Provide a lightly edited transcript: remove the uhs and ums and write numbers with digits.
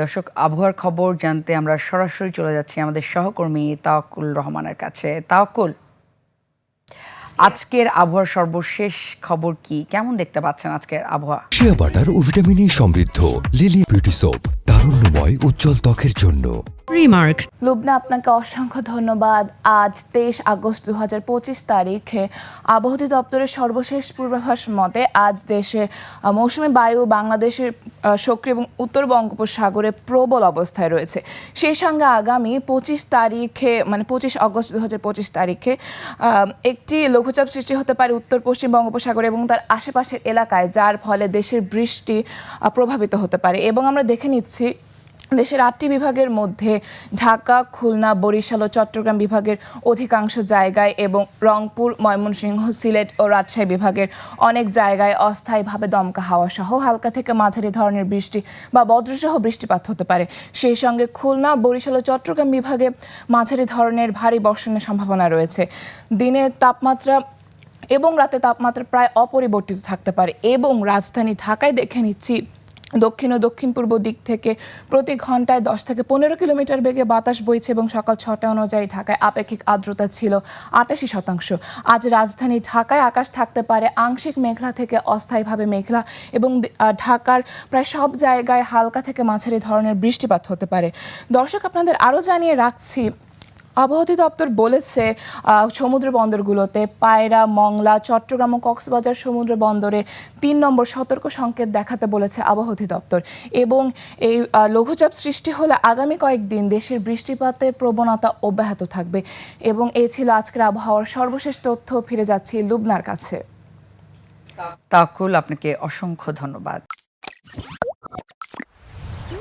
দর্শক, আবহাওয়ার খবর জানতে আমরা সরাসরি চলে যাচ্ছি আমাদের সহকর্মী তাওয়াক্কুল রহমানের কাছে। তাওয়াক্কুল, আজকের আবহাওয়ার সর্বশেষ খবর কি? কেমন দেখতে পাচ্ছেন আজকের আবহাওয়া? শিয়া বাটার ও ভিটামিন ই সমৃদ্ধ লিলি বিউটি সোপ, তারুণ্যময় উজ্জ্বল ত্বকের জন্য। রিমার্ক। লুবনা, আপনাকে অসংখ্য ধন্যবাদ। আজ 23 আগস্ট 2025 তারিখে আবহাওয়া দপ্তরের সর্বশেষ পূর্বাভাস মতে আজ দেশে মৌসুমী বায়ু বাংলাদেশের সক্রিয় এবং উত্তর বঙ্গোপসাগরে প্রবল অবস্থায় রয়েছে। সেই সঙ্গে আগামী 25 আগস্ট 2025 তারিখে একটি লঘুচাপ সৃষ্টি হতে পারে উত্তর পশ্চিম বঙ্গোপসাগরে এবং তার আশেপাশের এলাকায়, যার ফলে দেশের বৃষ্টি প্রভাবিত হতে পারে। এবং আমরা দেখে নিচ্ছি দেশের 8টি বিভাগের মধ্যে ঢাকা, খুলনা, বরিশাল ও চট্টগ্রাম বিভাগের অধিকাংশ জায়গায় এবং রংপুর, ময়মনসিংহ, সিলেট ও রাজশাহী বিভাগের অনেক জায়গায় অস্থায়ীভাবে দমকা হাওয়া সহ হালকা থেকে মাঝারি ধরনের বৃষ্টি বা বজ্রসহ বৃষ্টিপাত হতে পারে। সেই সঙ্গে খুলনা, বরিশাল ও চট্টগ্রাম বিভাগে মাঝারি ধরনের ভারী বর্ষণের সম্ভাবনা রয়েছে। দিনের তাপমাত্রা এবং রাতে তাপমাত্রা প্রায় অপরিবর্তিত থাকতে পারে। এবং রাজধানী ঢাকায় দেখে নিচ্ছি দক্ষিণ ও দক্ষিণ পূর্ব দিক থেকে প্রতি ঘন্টায় 10 থেকে 15 কিলোমিটার বেগে বাতাস বইছে এবং সকাল 6টা অনুযায়ী ঢাকায় আপেক্ষিক আর্দ্রতা ছিল 88%। আজ রাজধানী ঢাকায় আকাশ থাকতে পারে আংশিক মেঘলা থেকে অস্থায়ীভাবে মেঘলা এবং ঢাকার প্রায় সব জায়গায় হালকা থেকে মাঝারি ধরনের বৃষ্টিপাত হতে পারে। দর্শক, আপনাদের আরও জানিয়ে রাখছি, আবহাওয়া দপ্তর বলেছে সমুদ্র বন্দরগুলোতে পায়রা, মংলা, চট্টগ্রাম ও কক্সবাজার সমুদ্র বন্দরে 3 নম্বর সতর্ক সংকেত দেখাতে বলেছে আবহাওয়া দপ্তর। এবং এই লঘুচাপ সৃষ্টি হলে আগামী কয়েকদিন দেশের বৃষ্টিপাতের প্রবণতা অব্যাহত থাকবে। এবং এই ছিল আজকের আবহাওয়ার সর্বশেষ তথ্য। ফিরে যাচ্ছি লুবনার কাছে। তাওয়াক্কুল, আপনাকে অসংখ্য ধন্যবাদ।